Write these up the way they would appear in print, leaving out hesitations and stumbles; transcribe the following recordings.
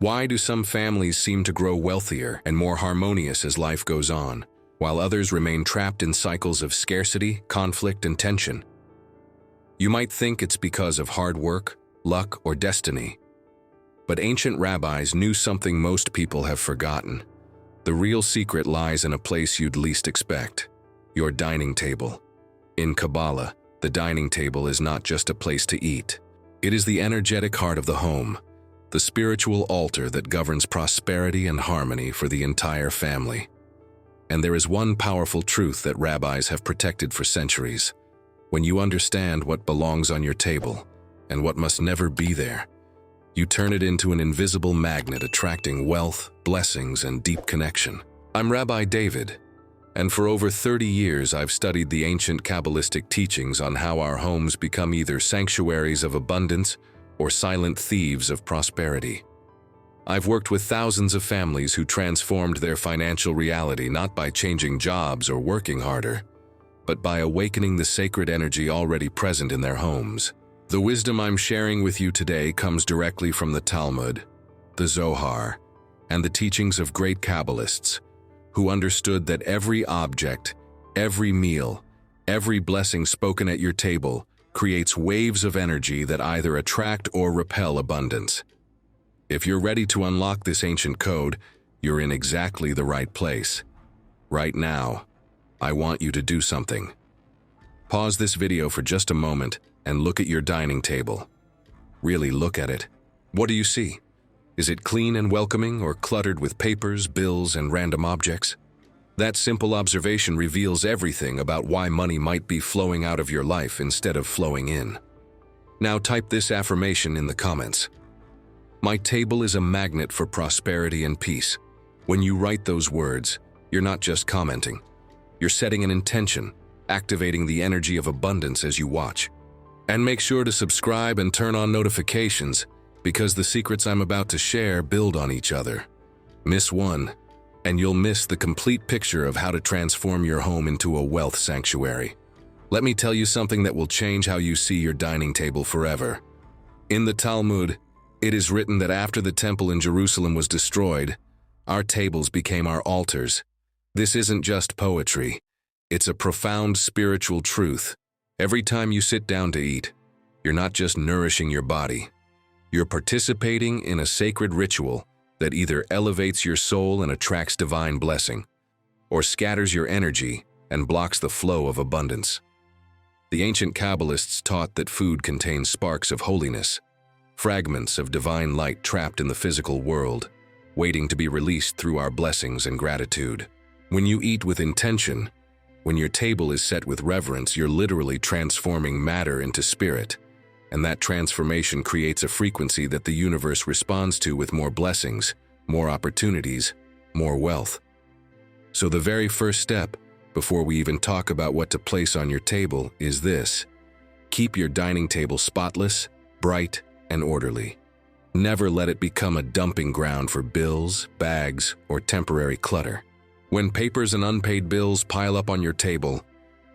Why do some families seem to grow wealthier and more harmonious as life goes on, while others remain trapped in cycles of scarcity, conflict, and tension? You might think it's because of hard work, luck, or destiny. But ancient rabbis knew something most people have forgotten. The real secret lies in a place you'd least expect: your dining table. In Kabbalah, the dining table is not just a place to eat. It is the energetic heart of the home, the spiritual altar that governs prosperity and harmony for the entire family. And there is one powerful truth that rabbis have protected for centuries. When you understand what belongs on your table and what must never be there, you turn it into an invisible magnet attracting wealth, blessings, and deep connection. I'm Rabbi David, and for over 30 years I've studied the ancient Kabbalistic teachings on how our homes become either sanctuaries of abundance or silent thieves of prosperity. I've worked with thousands of families who transformed their financial reality not by changing jobs or working harder, but by awakening the sacred energy already present in their homes. The wisdom I'm sharing with you today comes directly from the Talmud, the Zohar, and the teachings of great Kabbalists, who understood that every object, every meal, every blessing spoken at your table creates waves of energy that either attract or repel abundance. If you're ready to unlock this ancient code, you're in exactly the right place. Right now, I want you to do something. Pause this video for just a moment and look at your dining table. Really look at it. What do you see? Is it clean and welcoming, or cluttered with papers, bills, and random objects? That simple observation reveals everything about why money might be flowing out of your life instead of flowing in. Now type this affirmation in the comments. My table is a magnet for prosperity and peace. When you write those words, you're not just commenting. You're setting an intention, activating the energy of abundance as you watch. And make sure to subscribe and turn on notifications, because the secrets I'm about to share build on each other. Miss one, and you'll miss the complete picture of how to transform your home into a wealth sanctuary. Let me tell you something that will change how you see your dining table forever. In the Talmud, it is written that after the temple in Jerusalem was destroyed, our tables became our altars. This isn't just poetry. It's a profound spiritual truth. Every time you sit down to eat, you're not just nourishing your body. You're participating in a sacred ritual that either elevates your soul and attracts divine blessing, or scatters your energy and blocks the flow of abundance. The ancient Kabbalists taught that food contains sparks of holiness, fragments of divine light trapped in the physical world, waiting to be released through our blessings and gratitude. When you eat with intention, when your table is set with reverence, you're literally transforming matter into spirit, and that transformation creates a frequency that the universe responds to with more blessings, more opportunities, more wealth. So the very first step, before we even talk about what to place on your table, is this: keep your dining table spotless, bright, and orderly. Never let it become a dumping ground for bills, bags, or temporary clutter. When papers and unpaid bills pile up on your table,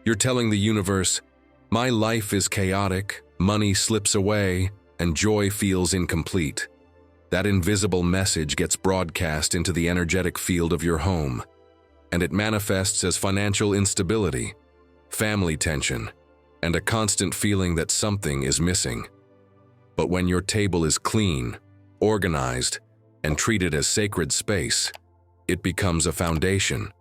you're telling the universe, my life is chaotic, money slips away, and joy feels incomplete. That invisible message gets broadcast into the energetic field of your home, and it manifests as financial instability, family tension, and a constant feeling that something is missing. But when your table is clean, organized, and treated as sacred space, it becomes a foundation.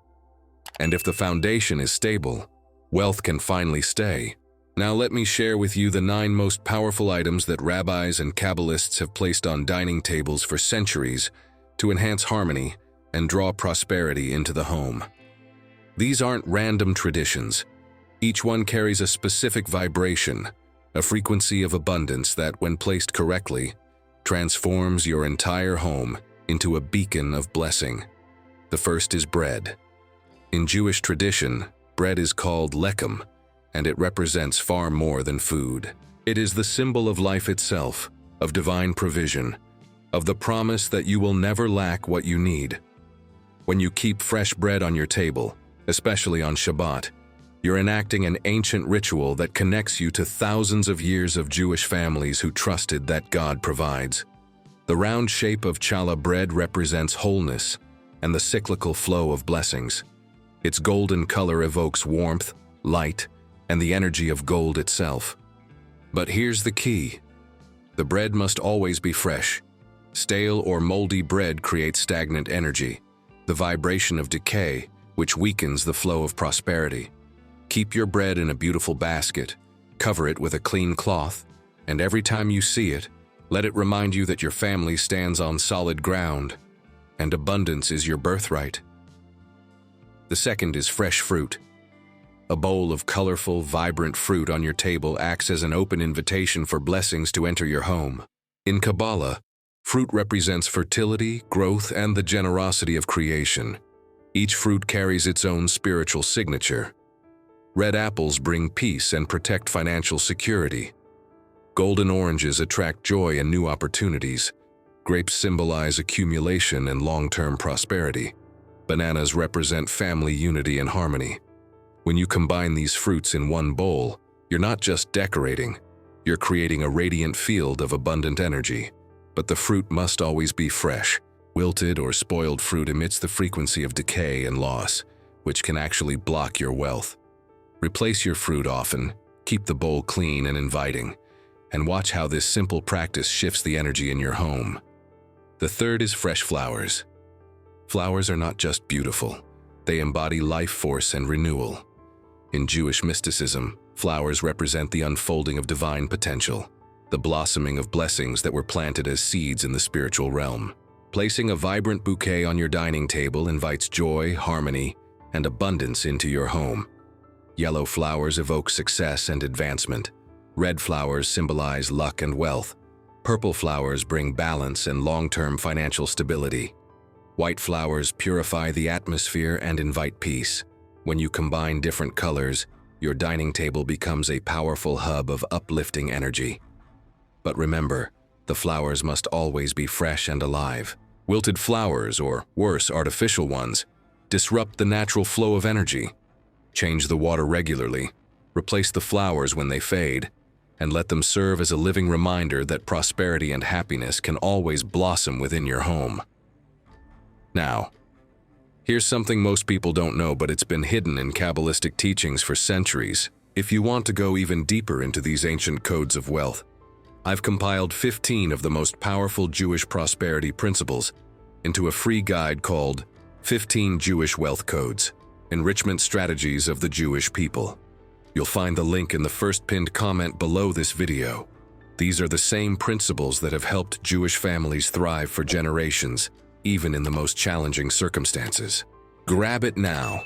And if the foundation is stable, wealth can finally stay. Now let me share with you the 9 most powerful items that rabbis and Kabbalists have placed on dining tables for centuries to enhance harmony and draw prosperity into the home. These aren't random traditions. Each one carries a specific vibration, a frequency of abundance that, when placed correctly, transforms your entire home into a beacon of blessing. The first is bread. In Jewish tradition, bread is called lechem, and it represents far more than food. It is the symbol of life itself, of divine provision, of the promise that you will never lack what you need. When you keep fresh bread on your table, especially on Shabbat, you're enacting an ancient ritual that connects you to thousands of years of Jewish families who trusted that God provides. The round shape of challah bread represents wholeness and the cyclical flow of blessings. Its golden color evokes warmth, light, and the energy of gold itself. But here's the key. The bread must always be fresh. Stale or moldy bread creates stagnant energy, the vibration of decay, which weakens the flow of prosperity. Keep your bread in a beautiful basket, cover it with a clean cloth, and every time you see it, let it remind you that your family stands on solid ground, and abundance is your birthright. The second is fresh fruit. A bowl of colorful, vibrant fruit on your table acts as an open invitation for blessings to enter your home. In Kabbalah, fruit represents fertility, growth, and the generosity of creation. Each fruit carries its own spiritual signature. Red apples bring peace and protect financial security. Golden oranges attract joy and new opportunities. Grapes symbolize accumulation and long-term prosperity. Bananas represent family unity and harmony. When you combine these fruits in one bowl, you're not just decorating, you're creating a radiant field of abundant energy. But the fruit must always be fresh. Wilted or spoiled fruit emits the frequency of decay and loss, which can actually block your wealth. Replace your fruit often, keep the bowl clean and inviting, and watch how this simple practice shifts the energy in your home. The third is fresh flowers. Flowers are not just beautiful, they embody life force and renewal. In Jewish mysticism, flowers represent the unfolding of divine potential, the blossoming of blessings that were planted as seeds in the spiritual realm. Placing a vibrant bouquet on your dining table invites joy, harmony, and abundance into your home. Yellow flowers evoke success and advancement. Red flowers symbolize luck and wealth. Purple flowers bring balance and long-term financial stability. White flowers purify the atmosphere and invite peace. When you combine different colors, your dining table becomes a powerful hub of uplifting energy. But remember, the flowers must always be fresh and alive. Wilted flowers, or worse, artificial ones, disrupt the natural flow of energy. Change the water regularly, replace the flowers when they fade, and let them serve as a living reminder that prosperity and happiness can always blossom within your home. Now, here's something most people don't know, but it's been hidden in Kabbalistic teachings for centuries. If you want to go even deeper into these ancient codes of wealth, I've compiled 15 of the most powerful Jewish prosperity principles into a free guide called 15 Jewish Wealth Codes, Enrichment Strategies of the Jewish People. You'll find the link in the first pinned comment below this video. These are the same principles that have helped Jewish families thrive for generations, even in the most challenging circumstances. Grab it now,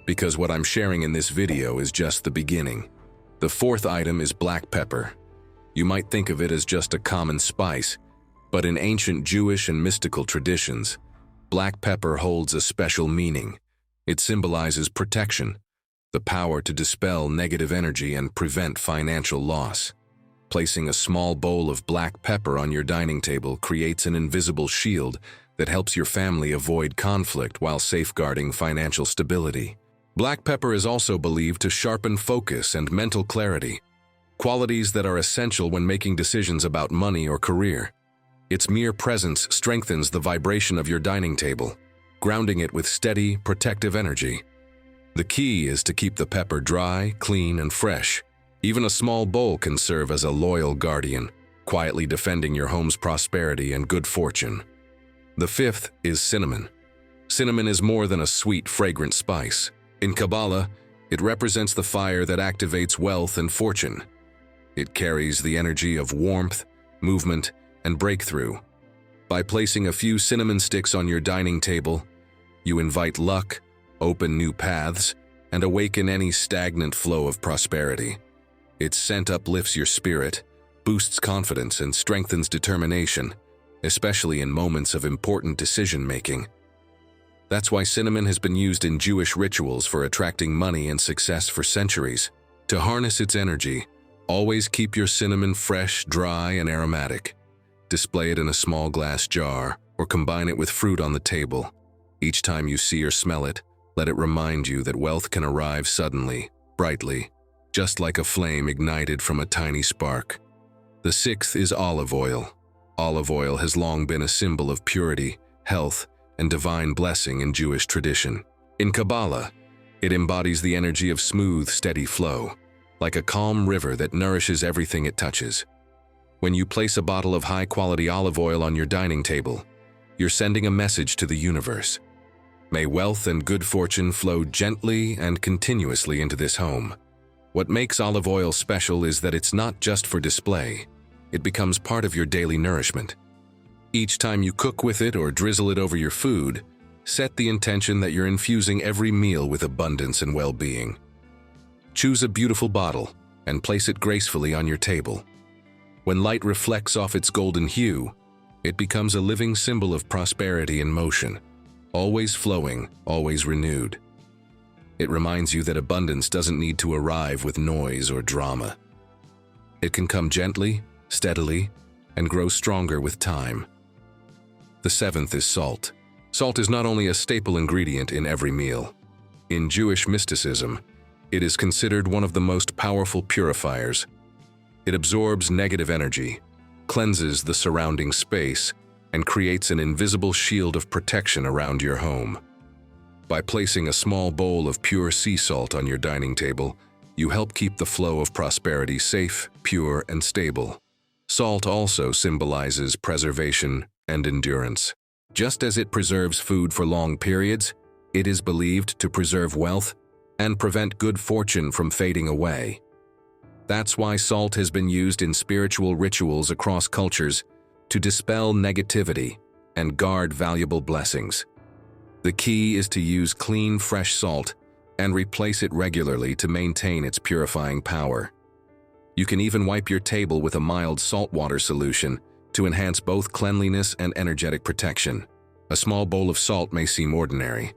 because what I'm sharing in this video is just the beginning. The fourth item is black pepper. You might think of it as just a common spice, but in ancient Jewish and mystical traditions, black pepper holds a special meaning. It symbolizes protection, the power to dispel negative energy and prevent financial loss. Placing a small bowl of black pepper on your dining table creates an invisible shield that helps your family avoid conflict while safeguarding financial stability. Black pepper is also believed to sharpen focus and mental clarity, qualities that are essential when making decisions about money or career. Its mere presence strengthens the vibration of your dining table, grounding it with steady, protective energy. The key is to keep the pepper dry, clean, and fresh. Even a small bowl can serve as a loyal guardian, quietly defending your home's prosperity and good fortune. The fifth is cinnamon. Cinnamon is more than a sweet, fragrant spice. In Kabbalah, it represents the fire that activates wealth and fortune. It carries the energy of warmth, movement, and breakthrough. By placing a few cinnamon sticks on your dining table, you invite luck, open new paths, and awaken any stagnant flow of prosperity. Its scent uplifts your spirit, boosts confidence, and strengthens determination, especially in moments of important decision-making. That's why cinnamon has been used in Jewish rituals for attracting money and success for centuries. To harness its energy, always keep your cinnamon fresh, dry, and aromatic. Display it in a small glass jar or combine it with fruit on the table. Each time you see or smell it, let it remind you that wealth can arrive suddenly, brightly, just like a flame ignited from a tiny spark. The sixth is olive oil. Olive oil has long been a symbol of purity, health, and divine blessing in Jewish tradition. In Kabbalah, it embodies the energy of smooth, steady flow, like a calm river that nourishes everything it touches. When you place a bottle of high-quality olive oil on your dining table, you're sending a message to the universe. May wealth and good fortune flow gently and continuously into this home. What makes olive oil special is that it's not just for display. It becomes part of your daily nourishment. Each time you cook with it or drizzle it over your food, set the intention that you're infusing every meal with abundance and well-being. Choose a beautiful bottle and place it gracefully on your table. When light reflects off its golden hue, it becomes a living symbol of prosperity in motion, always flowing, always renewed. It reminds you that abundance doesn't need to arrive with noise or drama. It can come gently, steadily, and grow stronger with time. The seventh is salt. Salt is not only a staple ingredient in every meal. In Jewish mysticism, it is considered one of the most powerful purifiers. It absorbs negative energy, cleanses the surrounding space, and creates an invisible shield of protection around your home. By placing a small bowl of pure sea salt on your dining table, you help keep the flow of prosperity safe, pure, and stable. Salt also symbolizes preservation and endurance. Just as it preserves food for long periods, it is believed to preserve wealth and prevent good fortune from fading away. That's why salt has been used in spiritual rituals across cultures to dispel negativity and guard valuable blessings. The key is to use clean, fresh salt and replace it regularly to maintain its purifying power. You can even wipe your table with a mild saltwater solution to enhance both cleanliness and energetic protection. A small bowl of salt may seem ordinary,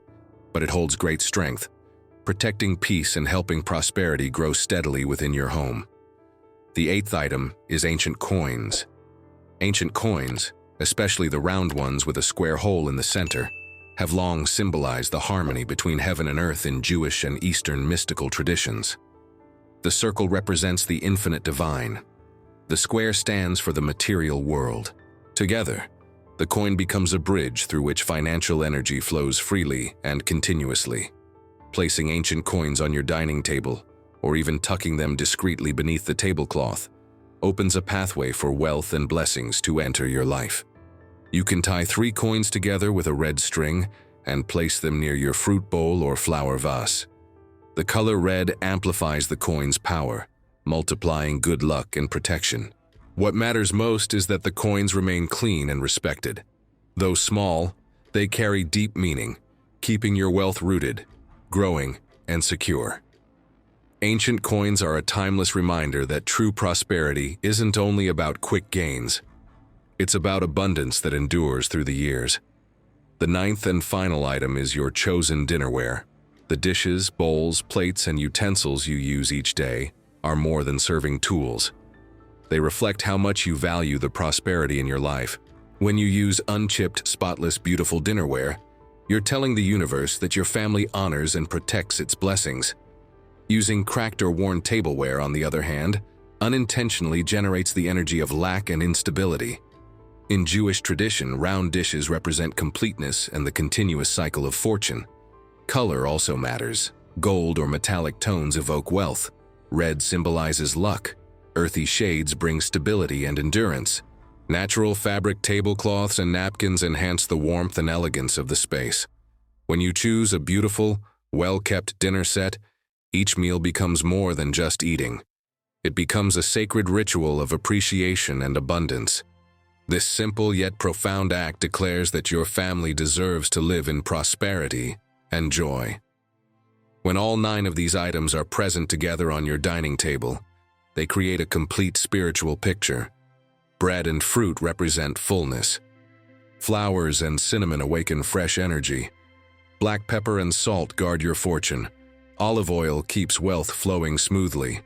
but it holds great strength, protecting peace and helping prosperity grow steadily within your home. The eighth item is ancient coins. Ancient coins, especially the round ones with a square hole in the center, have long symbolized the harmony between heaven and earth in Jewish and Eastern mystical traditions. The circle represents the infinite divine. The square stands for the material world. Together, the coin becomes a bridge through which financial energy flows freely and continuously. Placing ancient coins on your dining table, or even tucking them discreetly beneath the tablecloth, opens a pathway for wealth and blessings to enter your life. You can tie 3 coins together with a red string and place them near your fruit bowl or flower vase. The color red amplifies the coin's power, multiplying good luck and protection. What matters most is that the coins remain clean and respected. Though small, they carry deep meaning, keeping your wealth rooted, growing, and secure. Ancient coins are a timeless reminder that true prosperity isn't only about quick gains. It's about abundance that endures through the years. The ninth and final item is your chosen dinnerware. The dishes, bowls, plates, and utensils you use each day are more than serving tools. They reflect how much you value the prosperity in your life. When you use unchipped, spotless, beautiful dinnerware, you're telling the universe that your family honors and protects its blessings. Using cracked or worn tableware, on the other hand, unintentionally generates the energy of lack and instability. In Jewish tradition, round dishes represent completeness and the continuous cycle of fortune. Color also matters. Gold or metallic tones evoke wealth. Red symbolizes luck. Earthy shades bring stability and endurance. Natural fabric tablecloths and napkins enhance the warmth and elegance of the space. When you choose a beautiful, well-kept dinner set, each meal becomes more than just eating. It becomes a sacred ritual of appreciation and abundance. This simple yet profound act declares that your family deserves to live in prosperity and joy. When all 9 of these items are present together on your dining table, they create a complete spiritual picture. Bread and fruit represent fullness. Flowers and cinnamon awaken fresh energy. Black pepper and salt guard your fortune. Olive oil keeps wealth flowing smoothly.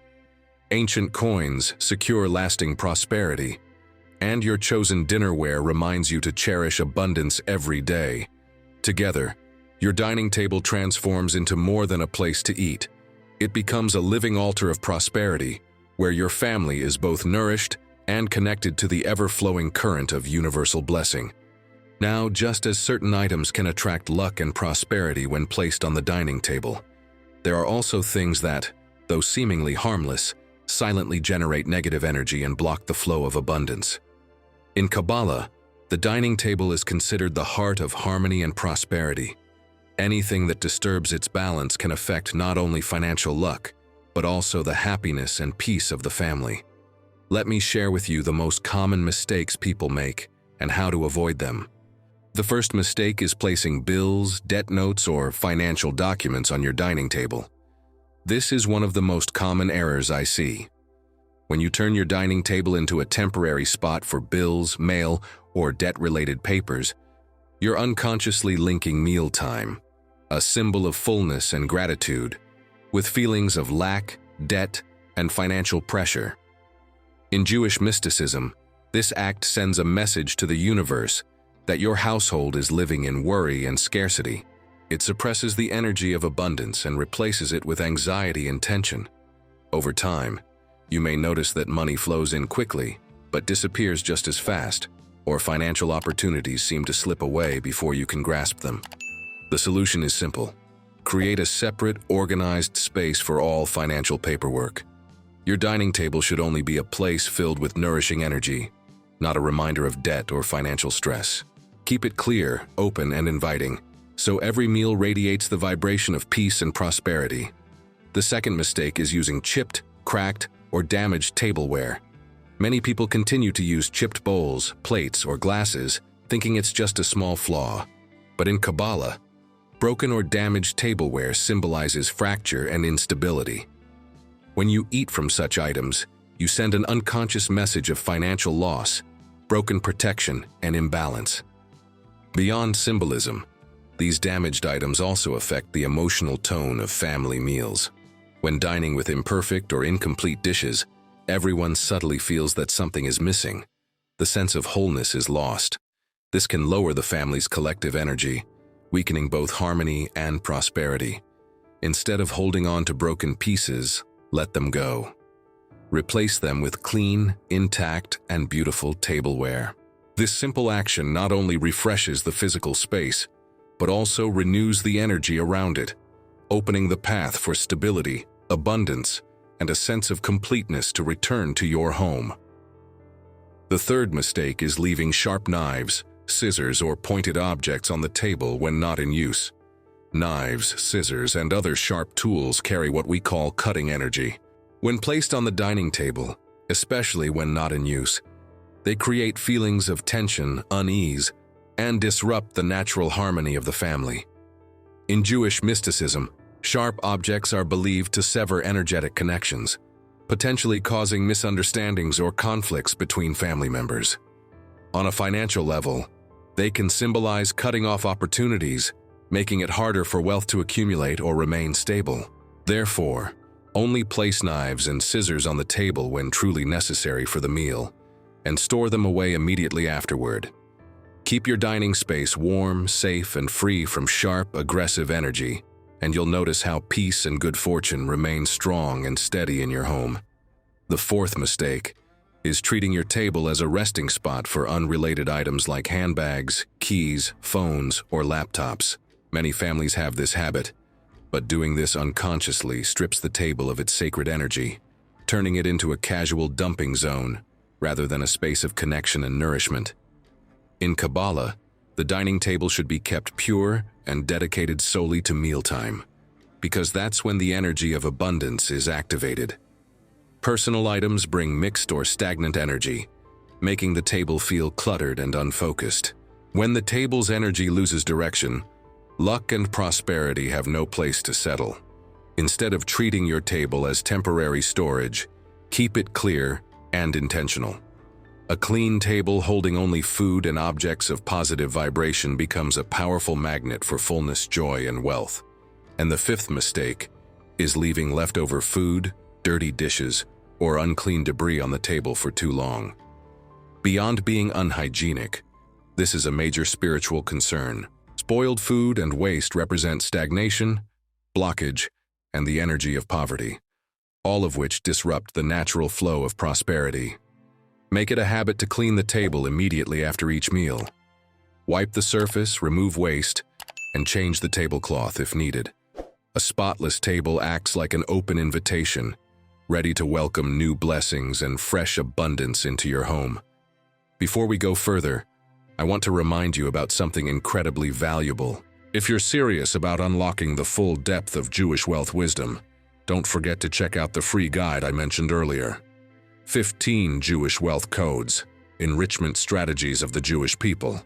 Ancient coins secure lasting prosperity. And your chosen dinnerware reminds you to cherish abundance every day. Together, your dining table transforms into more than a place to eat. It becomes a living altar of prosperity, where your family is both nourished and connected to the ever-flowing current of universal blessing. Now, just as certain items can attract luck and prosperity when placed on the dining table, there are also things that, though seemingly harmless, silently generate negative energy and block the flow of abundance. In Kabbalah, the dining table is considered the heart of harmony and prosperity. Anything that disturbs its balance can affect not only financial luck, but also the happiness and peace of the family. Let me share with you the most common mistakes people make and how to avoid them. The first mistake is placing bills, debt notes, or financial documents on your dining table. This is one of the most common errors I see. When you turn your dining table into a temporary spot for bills, mail, or debt-related papers, you're unconsciously linking mealtime, a symbol of fullness and gratitude, with feelings of lack, debt, and financial pressure. In Jewish mysticism, this act sends a message to the universe that your household is living in worry and scarcity. It suppresses the energy of abundance and replaces it with anxiety and tension. Over time, you may notice that money flows in quickly, but disappears just as fast, or financial opportunities seem to slip away before you can grasp them. The solution is simple. Create a separate, organized space for all financial paperwork. Your dining table should only be a place filled with nourishing energy, not a reminder of debt or financial stress. Keep it clear, open, and inviting, so every meal radiates the vibration of peace and prosperity. The second mistake is using chipped, cracked, or damaged tableware. Many people continue to use chipped bowls, plates, or glasses, thinking it's just a small flaw. But in Kabbalah, broken or damaged tableware symbolizes fracture and instability. When you eat from such items, you send an unconscious message of financial loss, broken protection, and imbalance. Beyond symbolism, these damaged items also affect the emotional tone of family meals. When dining with imperfect or incomplete dishes, everyone subtly feels that something is missing. The sense of wholeness is lost. This can lower the family's collective energy, weakening both harmony and prosperity. Instead of holding on to broken pieces, let them go. Replace them with clean, intact, and beautiful tableware. This simple action not only refreshes the physical space, but also renews the energy around it, opening the path for stability, abundance, and a sense of completeness to return to your home. The third mistake is leaving sharp knives, scissors, or pointed objects on the table when not in use. Knives, scissors, and other sharp tools carry what we call cutting energy. When placed on the dining table, especially when not in use, they create feelings of tension, unease, and disrupt the natural harmony of the family. In Jewish mysticism, sharp objects are believed to sever energetic connections, potentially causing misunderstandings or conflicts between family members. On a financial level, they can symbolize cutting off opportunities, making it harder for wealth to accumulate or remain stable. Therefore, only place knives and scissors on the table when truly necessary for the meal, and store them away immediately afterward. Keep your dining space warm, safe, and free from sharp, aggressive energy, and you'll notice how peace and good fortune remain strong and steady in your home. The fourth mistake is treating your table as a resting spot for unrelated items like handbags, keys, phones, or laptops. Many families have this habit, but doing this unconsciously strips the table of its sacred energy, turning it into a casual dumping zone rather than a space of connection and nourishment. In Kabbalah, the dining table should be kept pure and dedicated solely to mealtime, because that's when the energy of abundance is activated. Personal items bring mixed or stagnant energy, making the table feel cluttered and unfocused. When the table's energy loses direction, luck and prosperity have no place to settle. Instead of treating your table as temporary storage, keep it clear and intentional. A clean table holding only food and objects of positive vibration becomes a powerful magnet for fullness, joy, and wealth. And the fifth mistake is leaving leftover food, dirty dishes, or unclean debris on the table for too long. Beyond being unhygienic, this is a major spiritual concern. Spoiled food and waste represent stagnation, blockage, and the energy of poverty, all of which disrupt the natural flow of prosperity. Make it a habit to clean the table immediately after each meal. Wipe the surface, remove waste, and change the tablecloth if needed. A spotless table acts like an open invitation, ready to welcome new blessings and fresh abundance into your home. Before we go further, I want to remind you about something incredibly valuable. If you're serious about unlocking the full depth of Jewish wealth wisdom, don't forget to check out the free guide I mentioned earlier. 15 Jewish Wealth Codes, Enrichment Strategies of the Jewish People.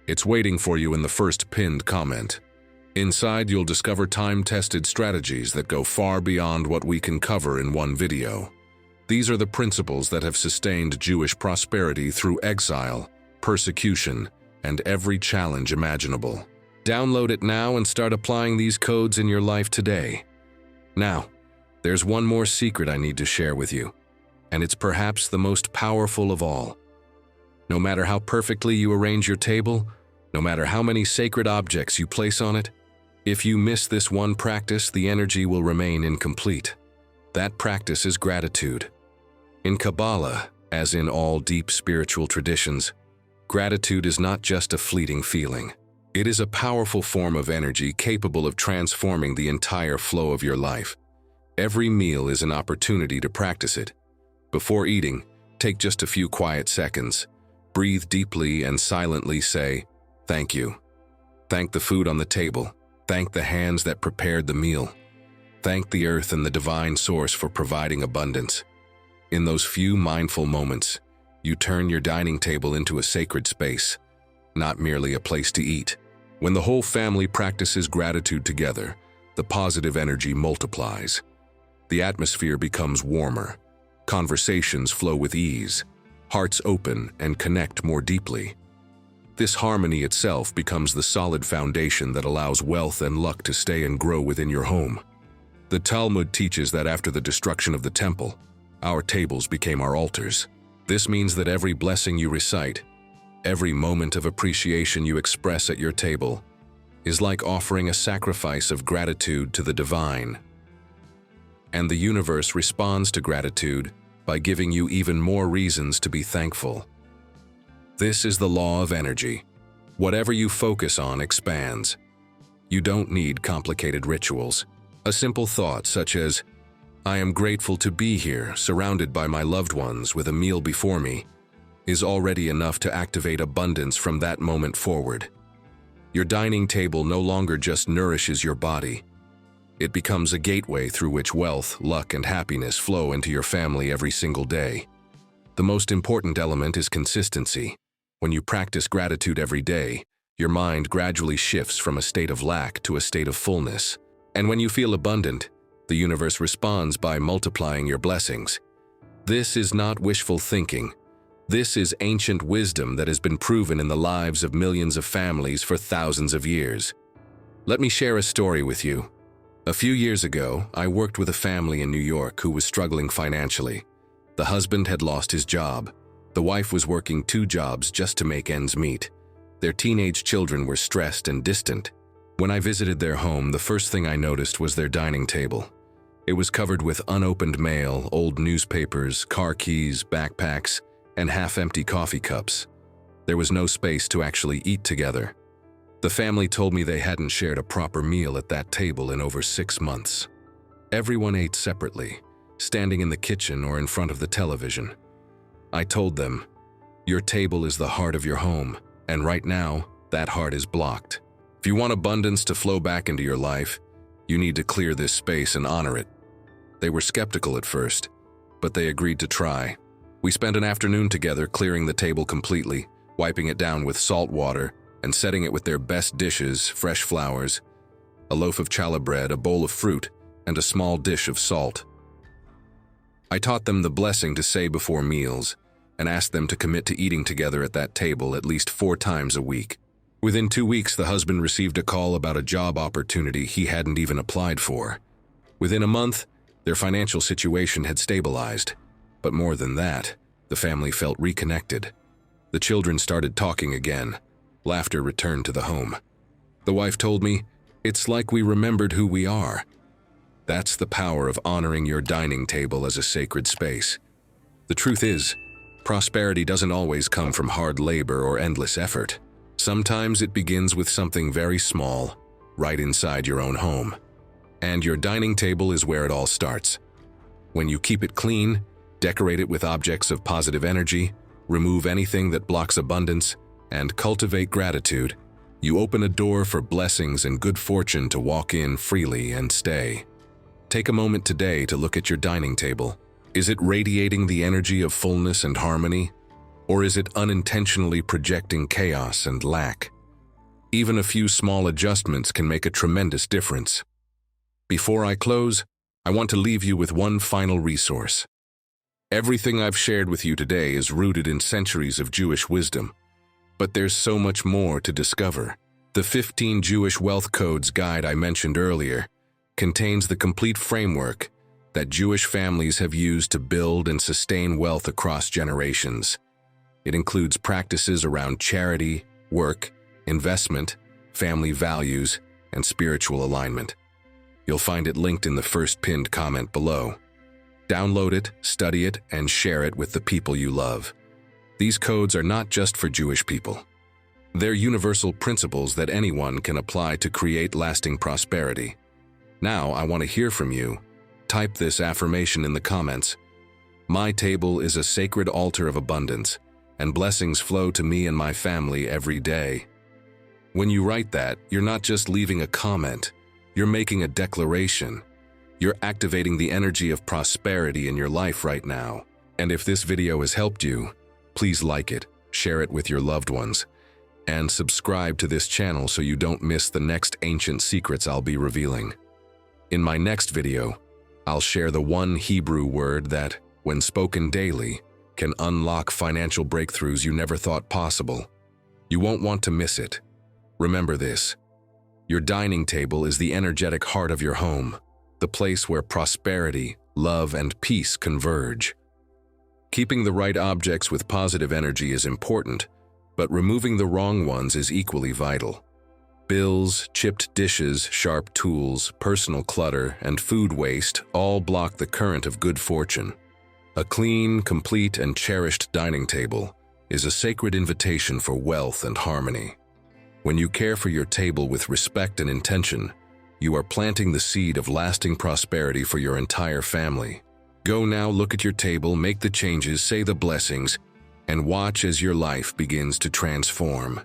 It's waiting for you in the first pinned comment. Inside, you'll discover time-tested strategies that go far beyond what we can cover in one video. These are the principles that have sustained Jewish prosperity through exile, persecution, and every challenge imaginable. Download it now and start applying these codes in your life today. Now, there's one more secret I need to share with you, and it's perhaps the most powerful of all. No matter how perfectly you arrange your table, no matter how many sacred objects you place on it, if you miss this one practice, the energy will remain incomplete. That practice is gratitude. In Kabbalah, as in all deep spiritual traditions, gratitude is not just a fleeting feeling. It is a powerful form of energy capable of transforming the entire flow of your life. Every meal is an opportunity to practice it. Before eating, take just a few quiet seconds. Breathe deeply and silently say, "Thank you." Thank the food on the table. Thank the hands that prepared the meal. Thank the earth and the divine source for providing abundance. In those few mindful moments, you turn your dining table into a sacred space, not merely a place to eat. When the whole family practices gratitude together, the positive energy multiplies. The atmosphere becomes warmer. Conversations flow with ease. Hearts open and connect more deeply. This harmony itself becomes the solid foundation that allows wealth and luck to stay and grow within your home. The Talmud teaches that after the destruction of the temple, our tables became our altars. This means that every blessing you recite, every moment of appreciation you express at your table, is like offering a sacrifice of gratitude to the divine. And the universe responds to gratitude by giving you even more reasons to be thankful. This is the law of energy. Whatever you focus on expands. You don't need complicated rituals. A simple thought such as, "I am grateful to be here, surrounded by my loved ones with a meal before me," is already enough to activate abundance from that moment forward. Your dining table no longer just nourishes your body. It becomes a gateway through which wealth, luck, and happiness flow into your family every single day. The most important element is consistency. When you practice gratitude every day, your mind gradually shifts from a state of lack to a state of fullness. And when you feel abundant, the universe responds by multiplying your blessings. This is not wishful thinking. This is ancient wisdom that has been proven in the lives of millions of families for thousands of years. Let me share a story with you. A few years ago, I worked with a family in New York who was struggling financially. The husband had lost his job. The wife was working 2 jobs just to make ends meet. Their teenage children were stressed and distant. When I visited their home, the first thing I noticed was their dining table. It was covered with unopened mail, old newspapers, car keys, backpacks, and half-empty coffee cups. There was no space to actually eat together. The family told me they hadn't shared a proper meal at that table in over 6 months. Everyone ate separately, standing in the kitchen or in front of the television. I told them, "Your table is the heart of your home, and right now, that heart is blocked. If you want abundance to flow back into your life, you need to clear this space and honor it." They were skeptical at first, but they agreed to try. We spent an afternoon together clearing the table completely, wiping it down with salt water, and setting it with their best dishes, fresh flowers, a loaf of challah bread, a bowl of fruit, and a small dish of salt. I taught them the blessing to say before meals, and asked them to commit to eating together at that table at least 4 times a week. Within 2 weeks, the husband received a call about a job opportunity he hadn't even applied for. Within a month, their financial situation had stabilized. But more than that, the family felt reconnected. The children started talking again. Laughter returned to the home. The wife told me, "It's like we remembered who we are." That's the power of honoring your dining table as a sacred space. The truth is, Prosperity doesn't always come from hard labor or endless effort. Sometimes it begins with something very small, right inside your own home. And your dining table is where it all starts. When you keep it clean, decorate it with objects of positive energy, remove anything that blocks abundance, and cultivate gratitude, you open a door for blessings and good fortune to walk in freely and stay. Take a moment today to look at your dining table. Is it radiating the energy of fullness and harmony? Or is it unintentionally projecting chaos and lack? Even a few small adjustments can make a tremendous difference. Before I close, I want to leave you with one final resource. Everything I've shared with you today is rooted in centuries of Jewish wisdom, but there's so much more to discover. The 15 Jewish Wealth Codes guide I mentioned earlier contains the complete framework that Jewish families have used to build and sustain wealth across generations. It includes practices around charity, work, investment, family values, and spiritual alignment. You'll find it linked in the first pinned comment below. Download it, study it, and share it with the people you love. These codes are not just for Jewish people. They're universal principles that anyone can apply to create lasting prosperity. Now, I want to hear from you. Type this affirmation in the comments. My table is a sacred altar of abundance, and blessings flow to me and my family every day. When you write that, you're not just leaving a comment, you're making a declaration. You're activating the energy of prosperity in your life right now. And if this video has helped you, please like it, share it with your loved ones, and subscribe to this channel so you don't miss the next ancient secrets I'll be revealing. In my next video, I'll share the one Hebrew word that, when spoken daily, can unlock financial breakthroughs you never thought possible. You won't want to miss it. Remember this: your dining table is the energetic heart of your home, the place where prosperity, love, and peace converge. Keeping the right objects with positive energy is important, but removing the wrong ones is equally vital. Bills, chipped dishes, sharp tools, personal clutter, and food waste all block the current of good fortune. A clean, complete, and cherished dining table is a sacred invitation for wealth and harmony. When you care for your table with respect and intention, you are planting the seed of lasting prosperity for your entire family. Go now, look at your table, make the changes, say the blessings, and watch as your life begins to transform.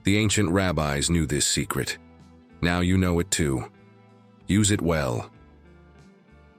The ancient rabbis knew this secret. Now you know it too. Use it well.